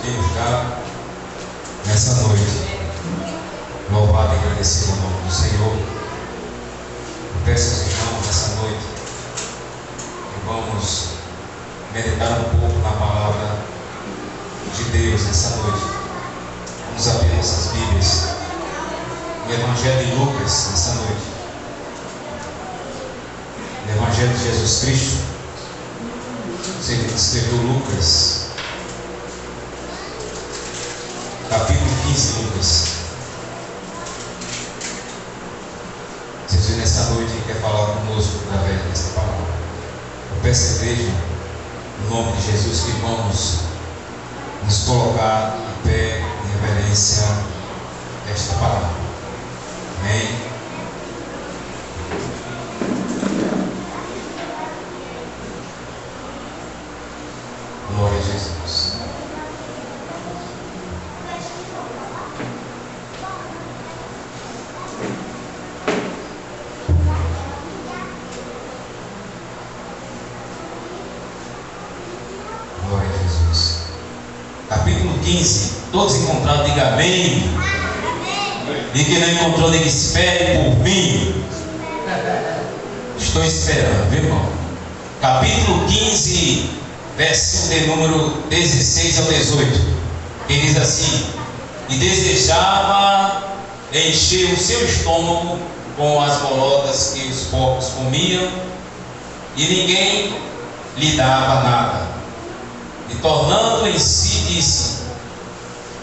podemos dar nessa noite. Louvado e agradecido o nome do Senhor. Eu peço aos irmãos nessa noite que vamos meditar um pouco na palavra de Deus nessa noite. Vamos abrir nossas Bíblias no Evangelho de Lucas nessa noite. No Evangelho de Jesus Cristo, ele escreveu Lucas, capítulo 15, Lucas. Jesus nessa noite quer falar conosco através desta palavra. Eu peço à igreja, no nome de Jesus, que vamos nos colocar em pé em reverência a esta palavra. Amém. Glória a Jesus. Glória a Jesus. Capítulo 15. Todos encontraram, diga amém. E quem não encontrou, diga espere por mim. Estou esperando, viu, irmão? Capítulo 15, versículo de número 16 ao 18. Que diz assim: e desejava encher o seu estômago com as bolotas que os porcos comiam, e ninguém lhe dava nada. E tornando em si, disse: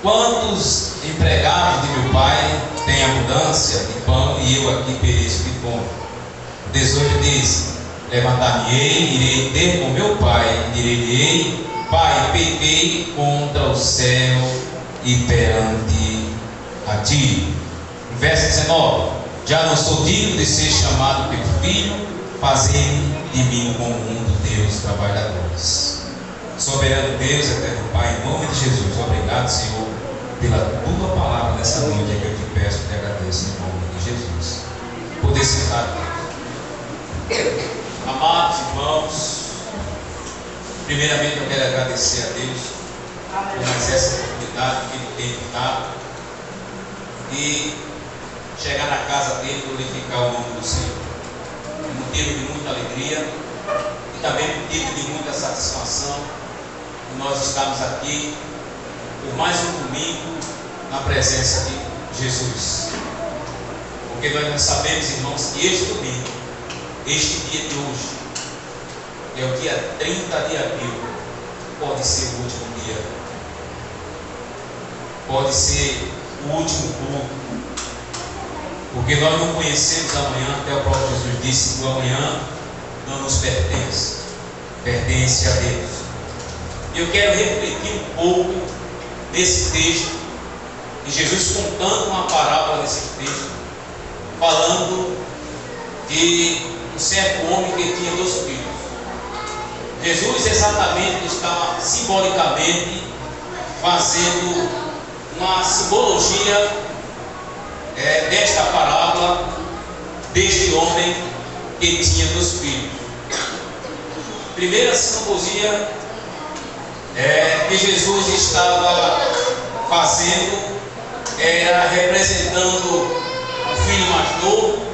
quantos empregados de meu pai têm abundância de pão, e eu aqui pereço de fome? 18 diz: levantar-me-ei, irei ter com meu pai, e direi-lhe: pai, pequei contra o céu e perante a ti. Verso 19: já não sou digno de ser chamado teu filho, fazei de mim como um dos teus trabalhadores. Soberano Deus, eterno Pai, em nome de Jesus, obrigado, Senhor, pela tua palavra nessa noite, que eu te peço e te agradeço em nome de Jesus. Poder sentar, Deus. Amados irmãos, primeiramente eu quero agradecer a Deus por mais essa oportunidade que Ele tem me dado e chegar na casa dele e glorificar o nome do Senhor. É motivo de muita alegria e também motivo de muita satisfação que nós estamos aqui por mais um domingo na presença de Jesus. Porque nós sabemos, irmãos, que este domingo, este dia de hoje, é o dia 30 de abril, pode ser o último dia, pode ser o último culto, porque nós não conhecemos amanhã. Até o próprio Jesus disse que o amanhã não nos pertence, pertence a Deus. Eu quero refletir um pouco nesse texto, de Jesus contando uma parábola nesse texto, falando de um certo homem que tinha 2 filhos. Jesus exatamente estava simbolicamente fazendo uma simbologia desta parábola, deste homem que tinha 2 filhos. Primeira simbologia que Jesus estava fazendo era representando o filho mais novo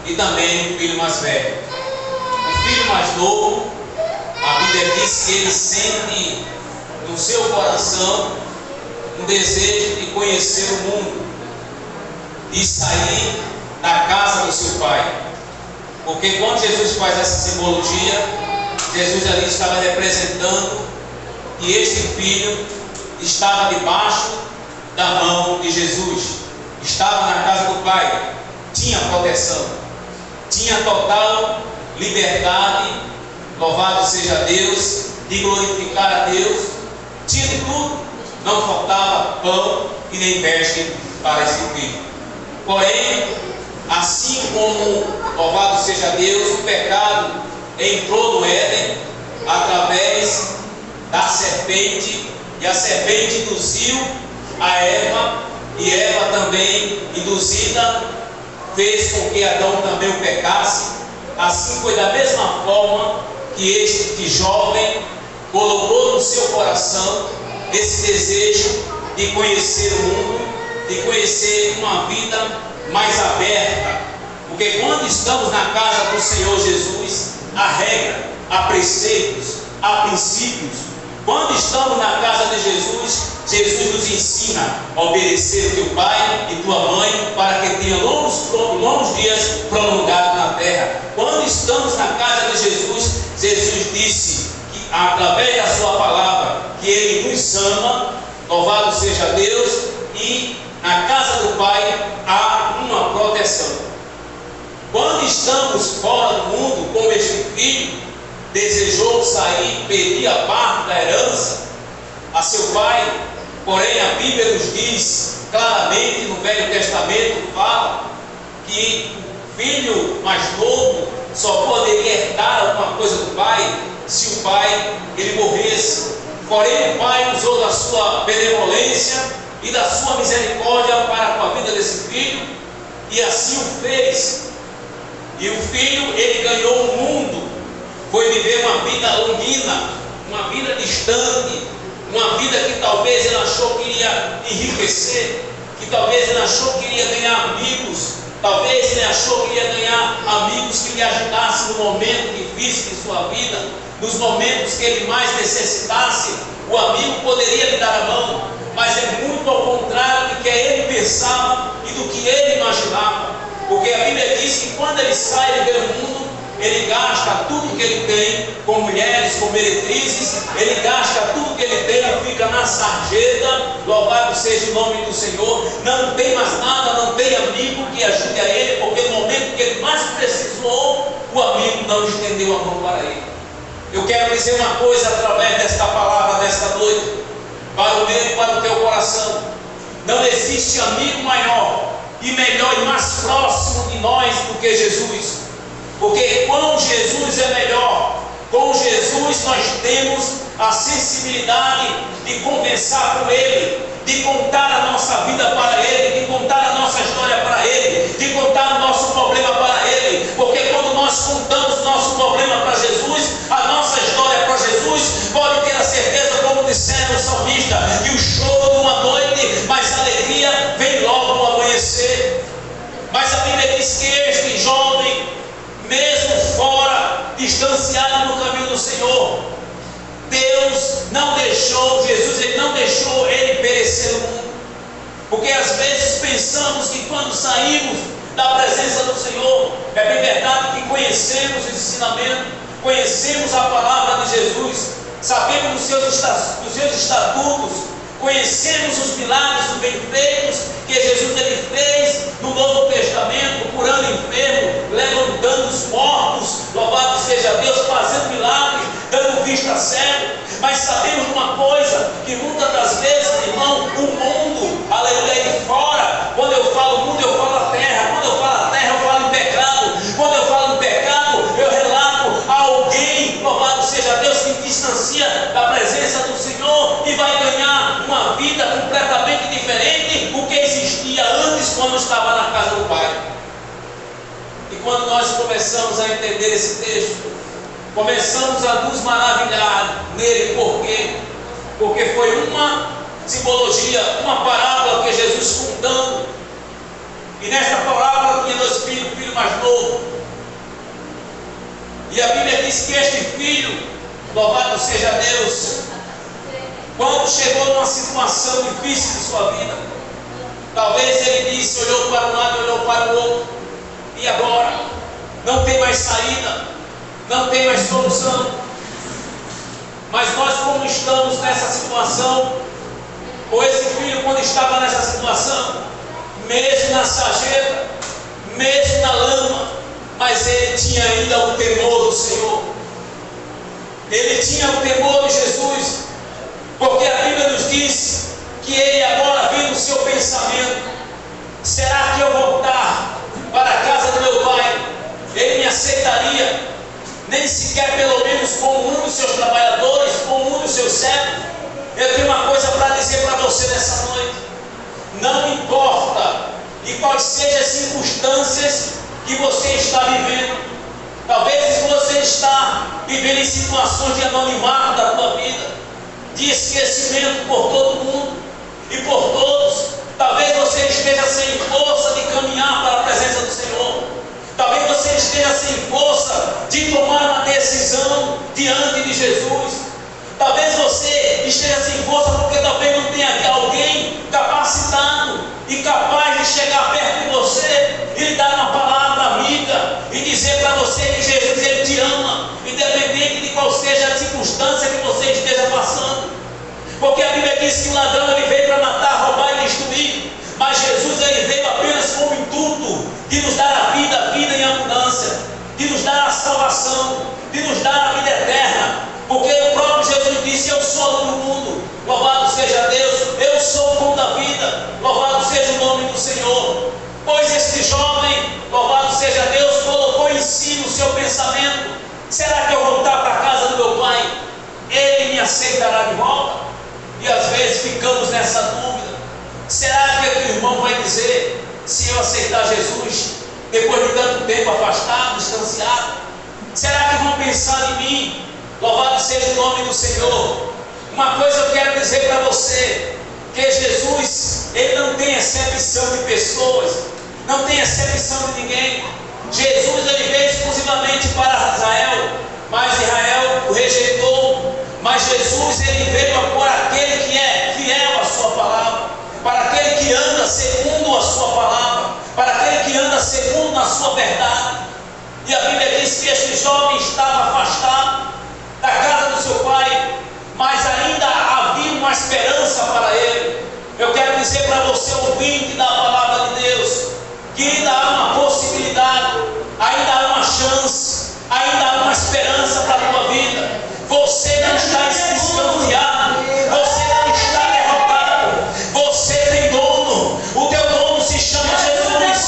e também o filho mais velho. O filho mais novo, a Bíblia diz que ele sente no seu coração um desejo de conhecer o mundo, de sair da casa do seu pai. Porque quando Jesus faz essa simbologia, Jesus ali estava representando que este filho estava debaixo da mão de Jesus, estava na casa do pai, tinha proteção, tinha total liberdade, louvado seja Deus, de glorificar a Deus, tinha de tudo, não faltava pão e nem veste para esse filho. Porém, assim como, louvado seja Deus, o pecado entrou no Éden através da serpente, e a serpente induziu a Eva, e Eva também, induzida, fez com que Adão também o pecasse. Assim foi da mesma forma que este jovem colocou no seu coração esse desejo de conhecer o mundo, de conhecer uma vida mais aberta. Porque quando estamos na casa do Senhor Jesus, há regra, há preceitos, há princípios. Quando estamos na casa de Jesus, Jesus nos ensina a obedecer teu pai e tua mãe para que tenha longos dias prolongados na terra. Quando estamos na casa de Jesus, Jesus disse que através da sua palavra que Ele nos ama, louvado seja Deus, e na casa do Pai há uma proteção. Quando estamos fora do mundo, como este filho desejou sair, pedir a parte da herança a seu pai, porém a Bíblia nos diz claramente, no Velho Testamento fala que o filho mais novo só poderia herdar alguma coisa do pai se o pai ele morresse. Porém o pai usou da sua benevolência e da sua misericórdia para com a vida desse filho, e assim o fez. E o filho ele ganhou o mundo, foi viver uma vida longina, uma vida distante, uma vida que talvez ele achou que iria enriquecer, que talvez ele achou que iria ganhar amigos, talvez ele achou que iria ganhar amigos que lhe ajudassem no momento difícil de sua vida, nos momentos que ele mais necessitasse, o amigo poderia lhe dar a mão, mas é muito ao contrário do que ele pensava e do que ele imaginava, porque a Bíblia diz que quando ele sai de ver o mundo, ele gasta tudo que ele tem com mulheres, com meretrizes, ele gasta tudo que ele tem e fica na sarjeta, louvado seja o nome do Senhor, não tem mais nada, não tem amigo que ajude a ele, porque no momento que ele mais precisou, o amigo não estendeu a mão para ele. Eu quero dizer uma coisa através desta palavra, desta noite, para o meu e para o teu coração: não existe amigo maior e melhor e mais próximo de nós do que Jesus. Porque com Jesus é melhor, com Jesus nós temos a sensibilidade de conversar com Ele, de contar a nossa vida para Ele, de contar a nossa história para Ele, de contar o nosso problema para Ele, porque quando nós contamos o nosso problema para Jesus, a nossa história para Jesus, pode ter a certeza, como disseram o salmista, que o choro de uma noite, mas a alegria vem logo no amanhecer. Mas a Bíblia diz que este jovem, mesmo fora, distanciado no caminho do Senhor, Deus não deixou, Jesus ele não deixou ele perecer no mundo. Porque às vezes pensamos que quando saímos da presença do Senhor, é bem verdade que conhecemos os ensinamentos, conhecemos a palavra de Jesus, sabemos dos seus estatutos, conhecemos os milagres, os benfeitos que Jesus ele fez no Novo Testamento, curando enfermos, levantando os mortos, louvado seja Deus, fazendo milagres, dando vista cego. Mas sabemos uma coisa, que muitas das vezes, irmão, o mundo, aleluia, aí fora, quando eu falo mundo, eu falo a terra, quando eu falo a terra, eu falo em pecado, quando eu falo em pecado, eu relato a alguém, louvado seja Deus, que distancia da presença do Senhor e vai ganhar uma vida completamente diferente do que existia antes, quando estava na casa do Pai. E quando nós começamos a entender esse texto, começamos a nos maravilhar nele. Por quê? Porque foi uma simbologia, uma parábola que Jesus contando, e nesta parábola tinha dois filhos, o filho mais novo, e a Bíblia diz que este filho, louvado seja Deus, quando chegou numa situação difícil de sua vida, talvez ele disse, olhou para um lado, olhou para o outro, e agora? Não tem mais saída, não tem mais solução. Mas nós, como estamos nessa situação, ou esse filho quando estava nessa situação, mesmo na sarjeta, mesmo na lama, mas ele tinha ainda o temor do Senhor, ele tinha o temor de Jesus, porque a Bíblia nos diz que ele agora viu no seu pensamento: será que eu voltar para a casa do meu pai, ele me aceitaria? Nem sequer pelo menos como um dos seus trabalhadores, como um dos seus servos. Eu tenho uma coisa para dizer para você nessa noite: não importa de quais sejam as circunstâncias que você está vivendo, talvez você está vivendo em situações de anonimato da tua vida, de esquecimento conhecimento por todo mundo e por todos. Talvez você esteja sem força de caminhar para a presença do Senhor. Talvez você esteja sem força de tomar uma decisão diante de Jesus. Talvez você esteja sem força porque talvez não tenha alguém capacitado e capaz de chegar perto de você e lhe dar uma palavra amiga e dizer para você que Jesus ele te ama, independente de qual seja a circunstância que você esteja passando. Porque a Bíblia diz que o ladrão ele veio para matar, roubar e destruir, mas Jesus ele veio apenas com o intuito de nos dar a vida em abundância, de nos dar a salvação, de nos dar a vida eterna. Porque o próprio Jesus disse: eu sou a luz do mundo, louvado seja Deus, eu sou o pão da vida, louvado seja o nome do Senhor. Pois este jovem, louvado seja Deus, colocou em si no seu pensamento: será que eu voltar para a casa do meu pai, ele me aceitará de volta? E às vezes ficamos nessa dúvida: será que o irmão vai dizer se eu aceitar Jesus, depois de tanto tempo afastado, distanciado? Será que vão pensar em mim? Louvado seja o nome do Senhor. Uma coisa eu quero dizer para você, que Jesus, ele não tem acepção de pessoas, não tem acepção de ninguém. Jesus ele veio exclusivamente para Israel, mas Israel o rejeitou. Mas Jesus ele veio por aquele que é fiel à sua palavra, para aquele que anda segundo a sua palavra, para aquele que anda segundo a sua verdade. E a Bíblia diz que este jovem estava afastado da casa do seu pai, mas ainda havia uma esperança para ele. Eu quero dizer para você, ouvinte da palavra de Deus, que ainda há uma possibilidade, ainda há uma chance, ainda há uma esperança para a tua vida. Você não está escanteado, você não está derrotado, você tem dono. O teu dono se chama Jesus.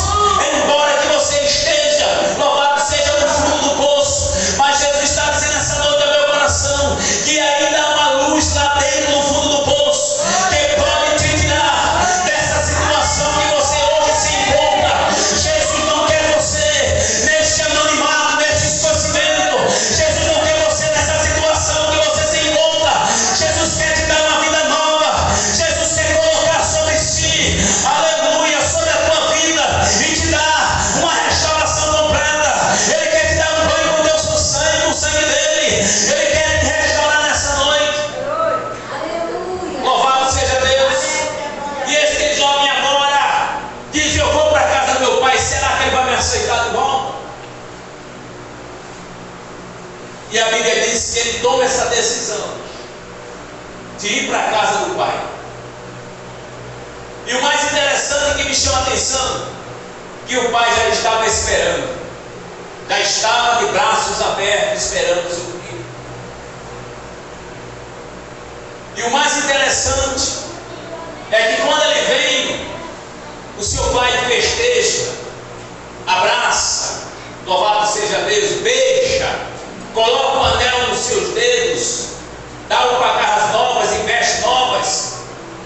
Embora que você esteja, louvado seja, no fundo do poço, mas Jesus está dizendo essa noite ao meu coração que ainda há uma luz lá dentro do fundo do poço que pode te tirar dessa situação que você hoje se encontra. Jesus não quer você neste anonimato, neste escocimento. Jesus não quer você nessa situação que você se encontra. Jesus quer te dar uma vida nova. Jesus quer colocar sobre si, aleluia, sobre a tua vida e te dar uma restauração completa. Ele quer te dar um banho com o teu sangue, com o sangue dele. Ele quer te restaurar nessa noite. Louvado seja Deus. E este jovem agora diz: eu vou para a casa do meu pai, será que ele vai me aceitar de volta? E a Bíblia diz que ele toma essa decisão de ir para a casa do pai. E o mais interessante que me chama a atenção, que o pai já estava esperando, já estava de braços abertos esperando o seu filho. E o mais interessante é que quando ele vem, o seu pai festeja, abraça, louvado seja Deus, beija, coloca o anel nos seus dedos, dá roupas novas e vestes novas,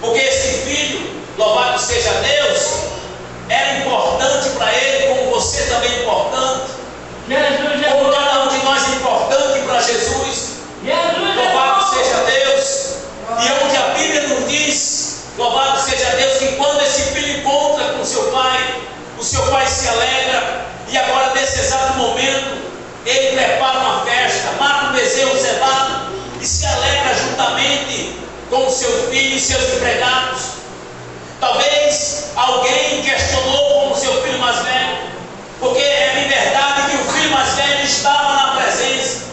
porque esse filho, louvado seja Deus, era importante para ele, como você também é importante, como cada um de nós é importante para Jesus. Louvado seja Deus. E é onde a Bíblia nos diz, louvado seja Deus, que quando esse filho encontra com o seu pai se alegra. E agora nesse exato momento ele prepara uma festa, mata um bezerro cevado e se alegra juntamente com o seu filho e seus empregados. Talvez alguém questionou com o seu filho mais velho, porque é bem verdade que o filho mais velho estava na presença,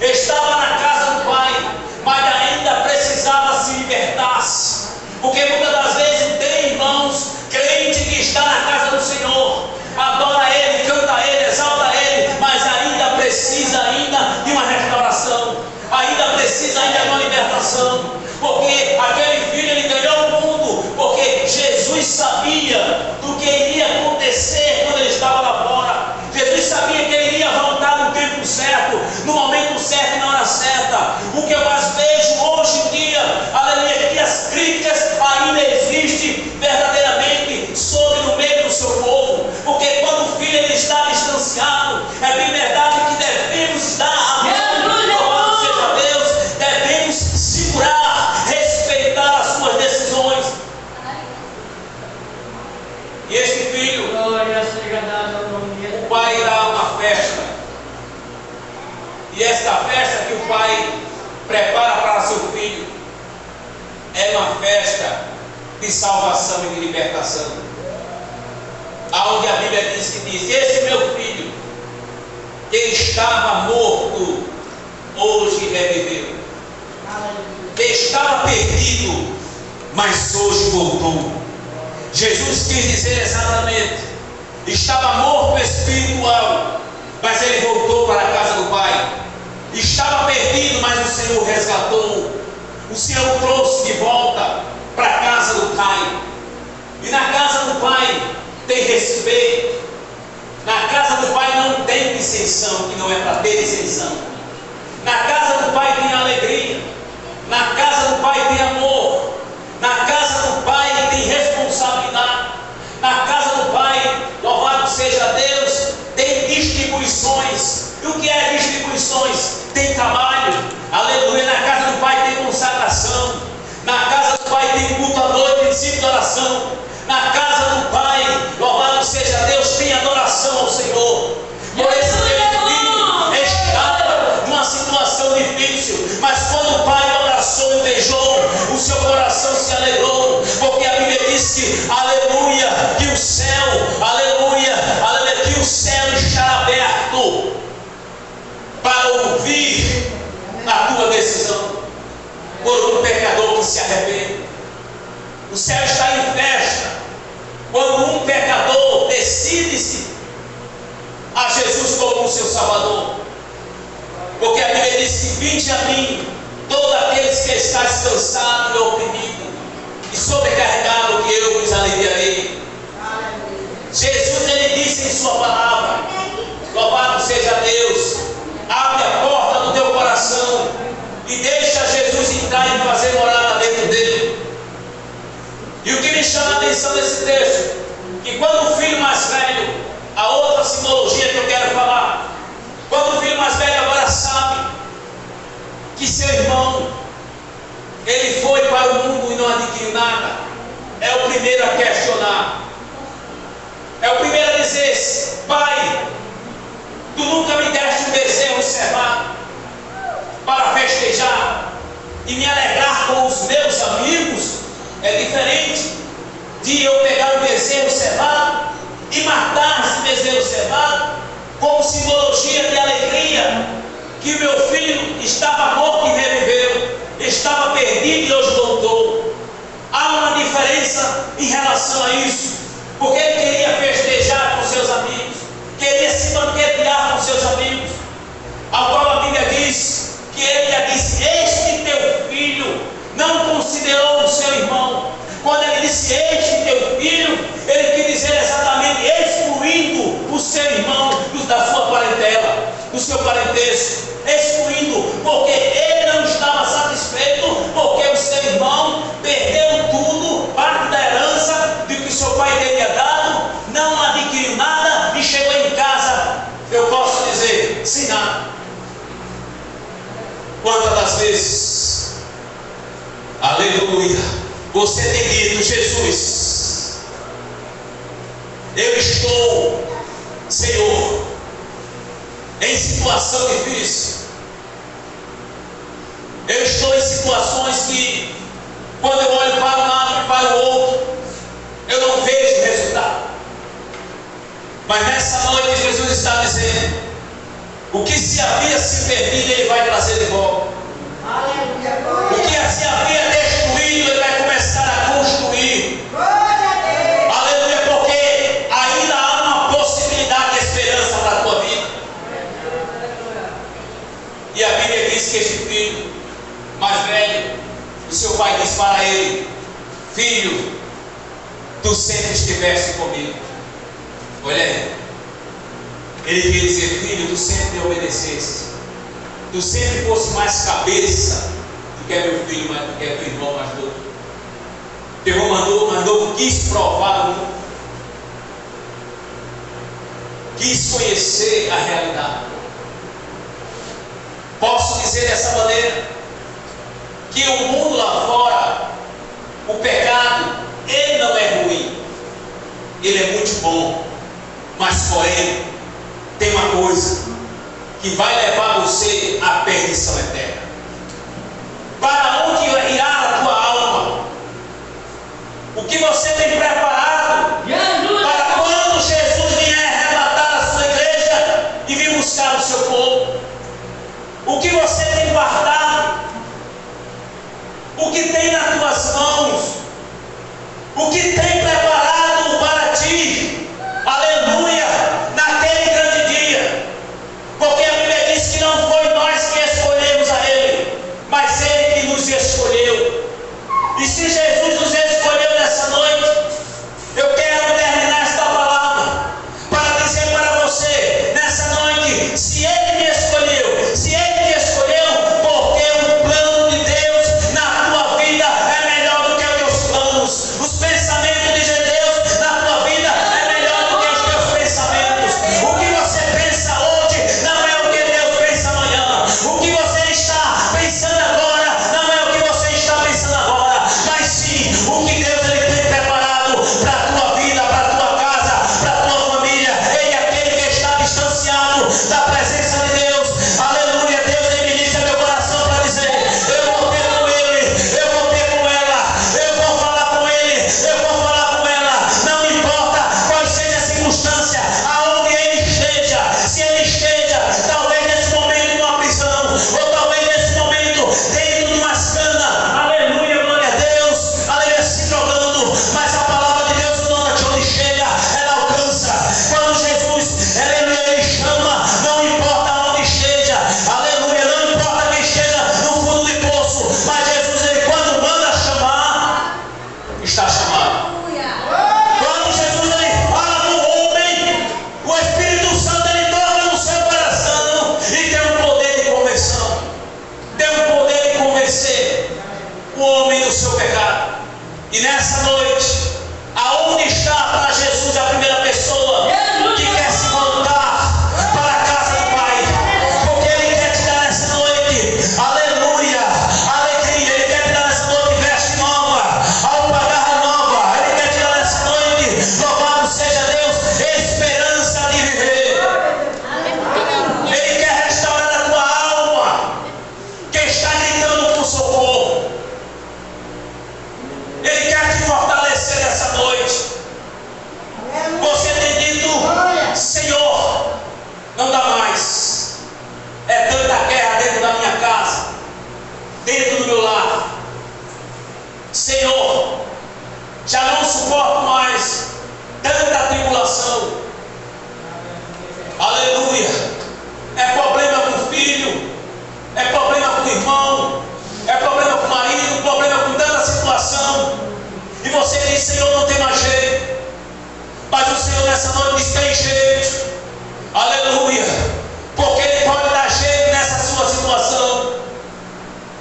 estava na casa do pai, mas ainda precisava se libertar-se. Porque muitas das vezes tem irmãos, crente que está na casa do Senhor, adora Ele, canta Ele, exalta Ele, mas ainda precisa de uma restauração, ainda precisa de uma libertação, porque aquele filho ele ganhou o mundo, porque Jesus sabia do que iria acontecer quando ele estava lá fora. Jesus sabia que ele iria voltar no tempo certo, no momento certo e na hora certa. O que eu mais vejo hoje em dia, aleluia, que as críticas ainda existem verdadeiramente sobre no meio do seu povo, porque quando o filho ele está distanciado, é bem verdade que devemos dar a mão, louvado seja Deus, devemos segurar, respeitar esta festa que o pai prepara para seu filho é uma festa de salvação e de libertação, aonde a Bíblia diz que esse meu filho que estava morto hoje reviveu, que estava perdido mas hoje voltou. Jesus quis dizer exatamente: estava morto espiritual, mas ele voltou para a casa do Pai. Estava perdido, mas o Senhor resgatou. O Senhor o trouxe de volta para a casa do Pai. E na casa do Pai tem respeito. Na casa do Pai não tem dissensão, que não é para ter dissensão. Na casa do Pai tem alegria. Na casa do Pai tem amor. Na casa do Pai tem responsabilidade. Na casa do Pai, louvado seja Deus, tem distribuições. E o que é distribuições? Tem trabalho. Aleluia. Na casa do Pai tem consagração. Na casa do Pai tem culto à noite, princípio de oração. Na casa do Pai, louvado seja Deus, tem adoração ao Senhor. Por esse filho estava numa situação difícil, mas quando o Pai o abraçou e beijou, o seu coração se alegrou, porque a Bíblia diz que, aleluia, que o céu, aleluia, que o céu está aberto para ouvir a tua decisão por um pecador que se arrepende. O céu está em festa quando um pecador decide-se a Jesus como o seu Salvador. Porque a Bíblia diz que: vinde a mim, todos aqueles que estáis cansados e oprimidos e sobrecarregados, que eu vos aliviarei. Jesus, ele disse em sua palavra, louvado seja Deus, abre a porta do teu coração e deixa Jesus entrar e fazer morada dentro dele. E o que me chama a atenção nesse texto, que quando o filho mais velho, a outra simbologia que eu quero falar, quando o filho mais velho agora sabe que seu irmão, ele foi para o mundo e não adquiriu nada, é o primeiro a questionar, é o primeiro a dizer: pai, tu nunca me deste um bezerro cevado para festejar e me alegrar com os meus amigos. É diferente de eu pegar um bezerro cevado e matar esse bezerro cevado como simbologia de alegria, que o meu filho estava morto e reviveu, estava perdido e hoje voltou. Há uma diferença em relação a isso, porque ele queria festejar com seus amigos, queria se banquetear com seus amigos, ao qual a Bíblia diz que ele já disse: este teu filho não considerou o seu irmão. Quando ele disse este teu filho, ele quis dizer exatamente excluindo o seu irmão da sua parentela, do seu parentesco, excluindo, porque ele não estava satisfeito, porque o seu irmão perdeu tudo, parte da herança de que seu pai teria dado, não adquiriu nada e chegou em casa, eu posso dizer, sem nada. Quantas das vezes, aleluia, você tem dito: Jesus, eu estou, Senhor, em situação difícil, eu estou em situações que, quando eu olho para um lado e para o outro, eu não vejo resultado. Mas nessa noite Jesus está dizendo: o que se havia se perdido, Ele vai trazer de volta. O que se havia destruído, Ele vai começar a construir. Aleluia, porque ainda há uma possibilidade de esperança para a tua vida. E a Bíblia diz que este filho mais velho, o seu pai diz para ele: filho, tu sempre estiveste comigo. Olha aí, ele quer dizer: filho, tu sempre me obedeceste, tu sempre fosse mais cabeça do que é meu filho, do que é teu irmão mais novo. Teu irmão mais novo quis provar o mundo, quis conhecer a realidade. Posso dizer dessa maneira que o mundo lá fora, o pecado, ele não é ruim, ele é muito bom, mas porém tem uma coisa que vai levar você você tem preparado para quando Jesus vier arrebatar a sua igreja e vir buscar o seu povo? O que você tem guardado? O que tem nas tuas mãos? O que tem preparado para ti? Aleluia! Naquele grande dia. Porque a Bíblia diz que não foi nós que escolhemos a Ele, mas Ele que nos escolheu. E se Jesus nos escolheu nessa noite, eu quero terminar esta palavra para dizer para você, nessa noite, se Ele me escolheu, porque o plano de Deus na tua vida é melhor do que os teus planos. Os pensamentos de Deus na tua vida é melhor do que os teus pensamentos. O que você pensa hoje não é o que Deus pensa amanhã. O que você está pensando agora não é o que você está pensando agora, mas sim o que Deus ele tem preparado para a tua vida, para a tua casa, para a tua família. Ele é aquele que está distanciado da presença de Deus. Aleluia. Deus ele ministra meu coração para dizer: eu vou ter com ele, eu vou ter com ela, eu vou falar com ele, eu vou falar com ela. Não importa qual seja a circunstância, aonde ele esteja, se ele esteja talvez nesse momento numa prisão, ou talvez nesse momento dentro de uma cana, aleluia, glória a Deus, aleluia, se jogando, mas a palavra de Deus onde chega, ela alcança. Quando Jesus, aleluia, ele chama, não importa onde esteja, aleluia, não importa quem esteja no fundo de poço, mas Jesus, ele quando manda chamar, está chamado. Quando Jesus ele fala no homem, o Espírito Santo ele toca no seu coração e tem um poder de conversão, tem um poder de convencer o homem do seu pecado. E nessa noite, aonde está para Jesus a primeira pessoa que quer se voltar para a casa do Pai? Porque Ele quer te dar nessa noite, aleluia, alegria. Ele quer te dar nessa noite veste nova, alpargata nova. Ele quer te dar nessa noite, louvado seja Deus, esperança de viver. Ele quer restaurar a tua alma que está gritando por socorro. Ele quer te fortalecer nessa noite. Você tem dito: Senhor, não dá mais. É tanta guerra dentro da minha casa, dentro do meu lar. Senhor, já não suporto mais tanta tribulação. Aleluia. É problema com o filho, é problema com o irmão, é problema com o marido, problema com tanta situação. E você diz: Senhor, não tem mais jeito. Mas o Senhor nessa noite diz: tem jeito. Aleluia. Porque Ele pode dar jeito nessa sua situação.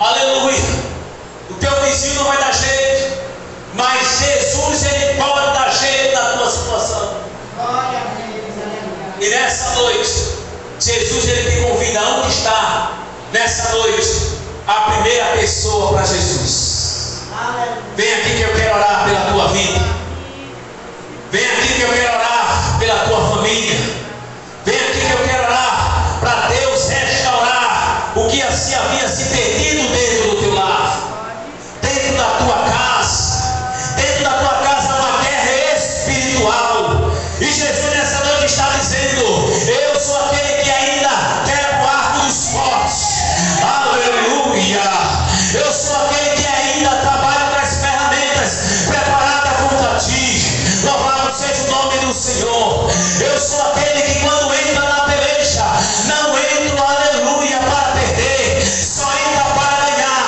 Aleluia. O teu vizinho não vai dar jeito, mas Jesus ele pode dar jeito na tua situação. E nessa noite, Jesus ele te convida. Onde está nessa noite a primeira pessoa para Jesus? Vem aqui que eu quero orar pela tua vida. Vem aqui que eu quero orar pela tua família. Vem aqui que eu quero orar para Deus restaurar o que assim havia se perdido dentro do teu lar, dentro da tua casa. Dentro da tua casa há uma guerra espiritual. E Jesus nessa noite está dizendo: eu sou aquele que ainda quebra o arco dos fortes. Aleluia. Eu sou aquele que ainda trabalha com as ferramentas preparadas contra ti. Louvado seja o nome do Senhor. Eu sou aquele que quando entra na peleja, não entro, aleluia, para perder, só entra para ganhar.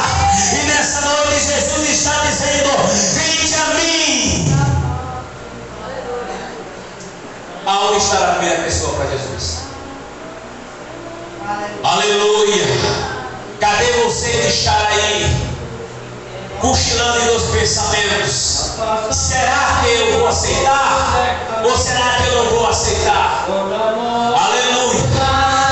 E nessa noite Jesus está dizendo: vinde a mim. Aonde está a primeira pessoa para Jesus? Aleluia. Cadê você que está aí, cochilando em meus pensamentos? Será que eu vou aceitar? Ou será que eu não vou aceitar? Aleluia.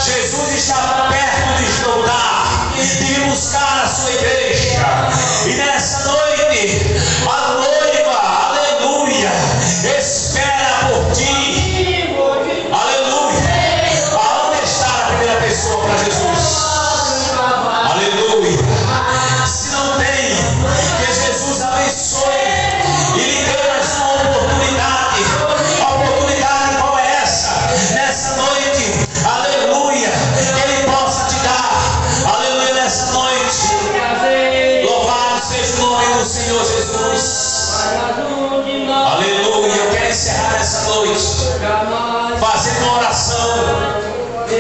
Jesus está perto de voltar, de vir buscar a sua igreja. E nessa noite, a noiva, aleluia, espera por ti. Aleluia. Aonde está a primeira pessoa para Jesus? Aleluia. Se não tem, que Jesus abençoe e lhe dê na sua fazendo uma oração.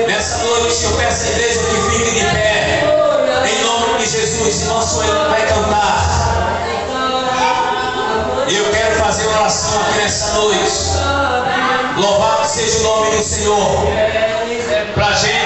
Nessa noite eu peço à igreja que fique de pé. Em nome de Jesus, irmão Sueli vai cantar. E eu quero fazer oração aqui nessa noite. Louvado seja o nome do Senhor. Pra gente